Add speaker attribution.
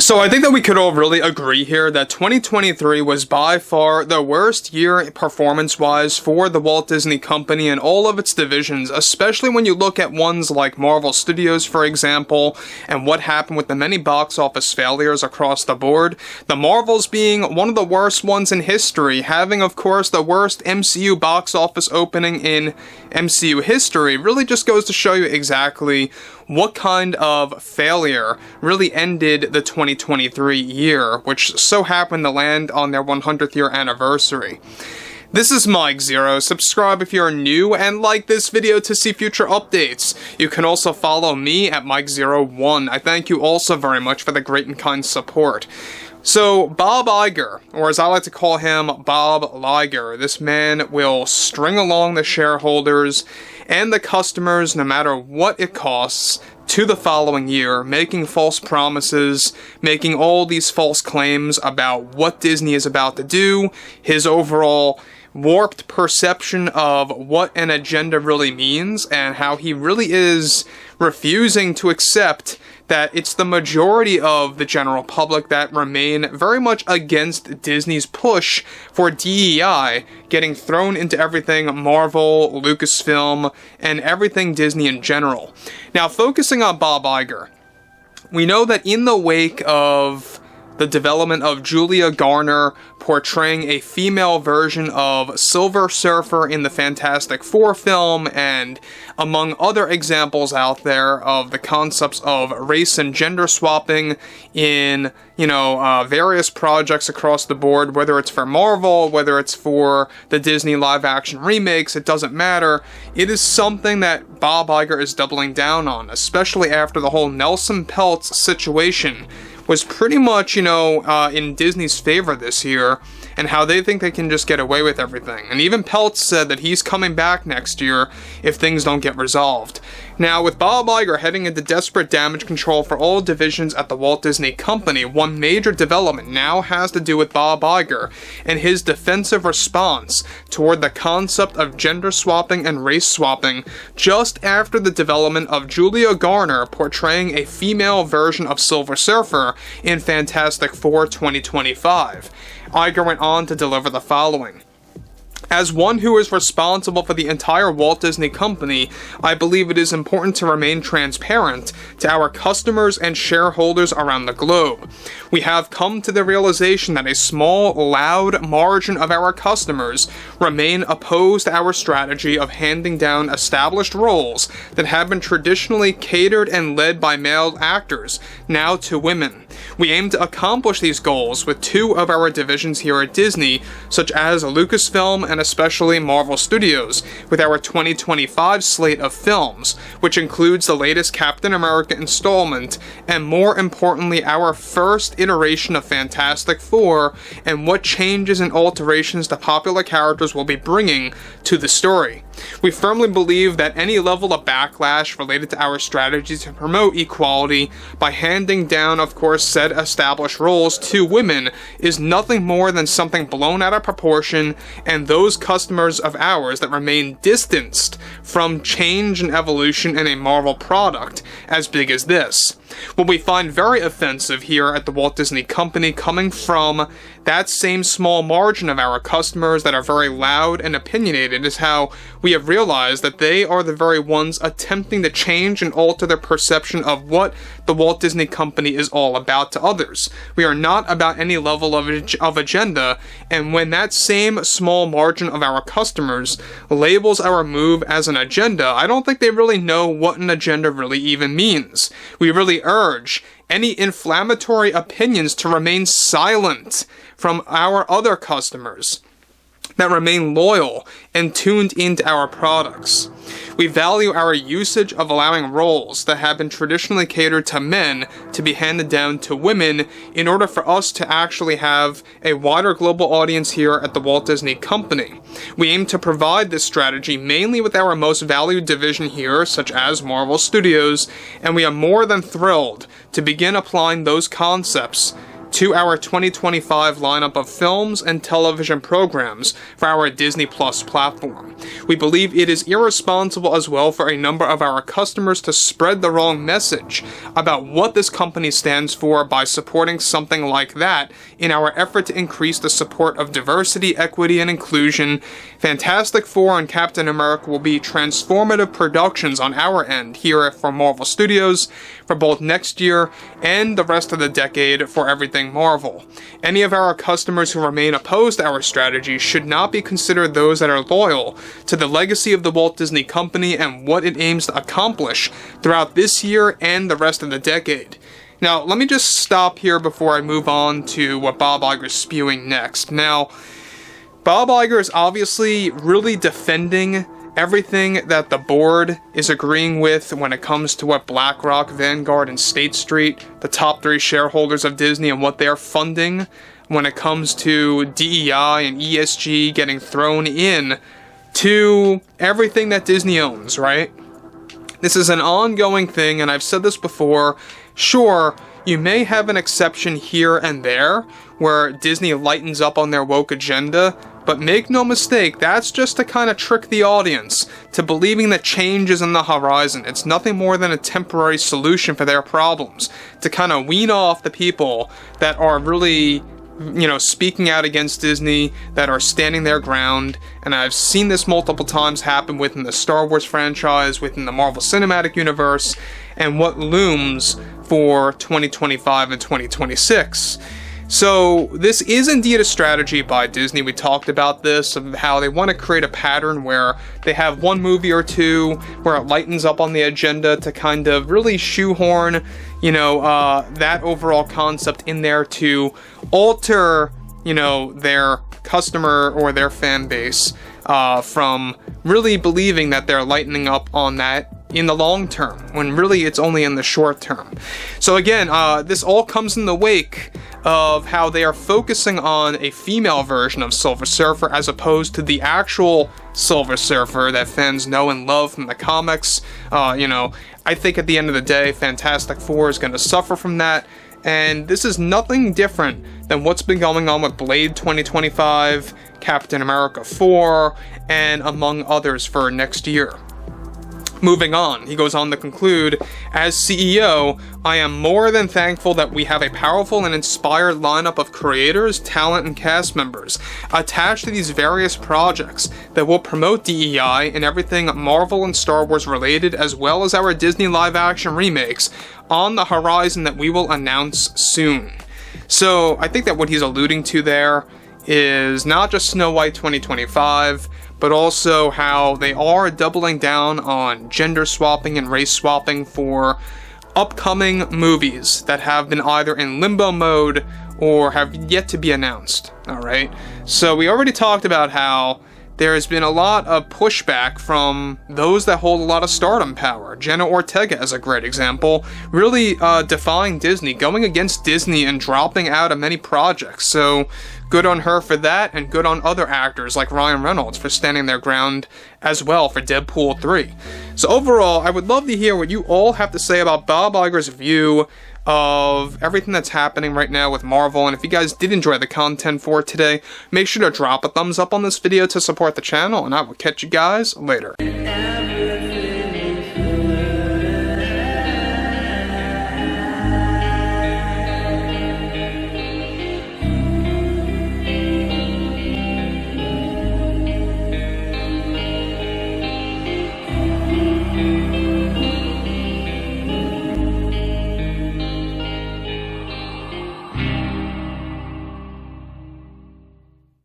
Speaker 1: So I think that we could all really agree here that 2023 was by far the worst year performance-wise for the Walt Disney Company and all of its divisions, especially when you look at ones like Marvel Studios, for example, and what happened with the many box office failures across the board. The Marvels being one of the worst ones in history, having, of course, the worst MCU box office opening in MCU history, really just goes to show you exactly what kind of failure really ended the 2023 year, which so happened to land on their 100th year anniversary. This is Mike Zero. Subscribe if you're new and like this video to see future updates. You can also follow me at Mike01. I thank you also very much for the great and kind support. So, Bob Iger, or as I like to call him, Bob Iger, this man will string along the shareholders and the customers, no matter what it costs, to the following year, making false promises, making all these false claims about what Disney is about to do, his overall warped perception of what an agenda really means, and how he really is refusing to accept that it's the majority of the general public that remain very much against Disney's push for DEI, getting thrown into everything Marvel, Lucasfilm, and everything Disney in general. Now, focusing on Bob Iger, we know that in the wake of the development of Julia Garner portraying a female version of Silver Surfer in the Fantastic Four film, and among other examples out there of the concepts of race and gender swapping in, various projects across the board, whether it's for Marvel, whether it's for the Disney live-action remakes, it doesn't matter. It is something that Bob Iger is doubling down on, especially after the whole Nelson Peltz situation was pretty much, in Disney's favor this year, and how they think they can just get away with everything. And even Peltz said that he's coming back next year if things don't get resolved. Now, with Bob Iger heading into desperate damage control for all divisions at the Walt Disney Company, one major development now has to do with Bob Iger and his defensive response toward the concept of gender swapping and race swapping just after the development of Julia Garner portraying a female version of Silver Surfer in Fantastic Four 2025. Iger went on to deliver the following. As one who is responsible for the entire Walt Disney Company, I believe it is important to remain transparent to our customers and shareholders around the globe. We have come to the realization that a small, loud margin of our customers remain opposed to our strategy of handing down established roles that have been traditionally catered and led by male actors, now to women. We aim to accomplish these goals with two of our divisions here at Disney, such as Lucasfilm and especially Marvel Studios, with our 2025 slate of films, which includes the latest Captain America installment, and more importantly, our first iteration of Fantastic Four, and what changes and alterations the popular characters will be bringing to the story. We firmly believe that any level of backlash related to our strategy to promote equality by handing down, of course, said established roles to women is nothing more than something blown out of proportion, and those customers of ours that remain distanced from change and evolution in a Marvel product as big as this. What we find very offensive here at the Walt Disney Company, coming from that same small margin of our customers that are very loud and opinionated, is how we have realized that they are the very ones attempting to change and alter their perception of what the Walt Disney Company is all about to others. We are not about any level of agenda, and when that same small margin of our customers labels our move as an agenda, I don't think they really know what an agenda really even means. We really urge any inflammatory opinions to remain silent from our other customers that remain loyal and tuned into our products. We value our usage of allowing roles that have been traditionally catered to men to be handed down to women in order for us to actually have a wider global audience here at the Walt Disney Company. We aim to provide this strategy mainly with our most valued division here, such as Marvel Studios, and we are more than thrilled to begin applying those concepts to our 2025 lineup of films and television programs for our Disney Plus platform. We believe it is irresponsible as well for a number of our customers to spread the wrong message about what this company stands for by supporting something like that in our effort to increase the support of diversity, equity, and inclusion. Fantastic Four and Captain America will be transformative productions on our end here for Marvel Studios for both next year and the rest of the decade for everything Marvel. Any of our customers who remain opposed to our strategy should not be considered those that are loyal to the legacy of the Walt Disney Company and what it aims to accomplish throughout this year and the rest of the decade. Now, let me just stop here before I move on to what Bob Iger is spewing next. Now, Bob Iger is obviously really defending everything that the board is agreeing with when it comes to what BlackRock, Vanguard, and State Street, the top 3 shareholders of Disney, and what they're funding when it comes to DEI and ESG getting thrown in to everything that Disney owns, right? This is an ongoing thing, and I've said this before. Sure, you may have an exception here and there where Disney lightens up on their woke agenda, but make no mistake, that's just to kind of trick the audience to believing that change is on the horizon. It's nothing more than a temporary solution for their problems, to kind of wean off the people that are really, speaking out against Disney, that are standing their ground. And I've seen this multiple times happen within the Star Wars franchise, within the Marvel Cinematic Universe, and what looms for 2025 and 2026. So this is indeed a strategy by Disney. We talked about this, of how they want to create a pattern where they have one movie or two where it lightens up on the agenda to kind of really shoehorn, that overall concept in there to alter, their customer or their fan base from really believing that they're lightening up on that in the long term, when really it's only in the short term. So again, this all comes in the wake of how they are focusing on a female version of Silver Surfer as opposed to the actual Silver Surfer that fans know and love from the comics. I think at the end of the day, Fantastic Four is going to suffer from that, and this is nothing different than what's been going on with Blade 2025, Captain America 4, and among others for next year. Moving on, he goes on to conclude, as CEO, I am more than thankful that we have a powerful and inspired lineup of creators, talent, and cast members attached to these various projects that will promote DEI and everything Marvel and Star Wars related, as well as our Disney live-action remakes on the horizon that we will announce soon. So I think that what he's alluding to there is not just Snow White 2025, but also how they are doubling down on gender swapping and race swapping for upcoming movies that have been either in limbo mode or have yet to be announced. Alright, so we already talked about how there has been a lot of pushback from those that hold a lot of stardom power. Jenna Ortega is a great example, really defying Disney, going against Disney and dropping out of many projects. So good on her for that, and good on other actors like Ryan Reynolds for standing their ground as well for Deadpool 3. So overall, I would love to hear what you all have to say about Bob Iger's view of everything that's happening right now with Marvel. And if you guys did enjoy the content for today, make sure to drop a thumbs up on this video to support the channel, and I will catch you guys later.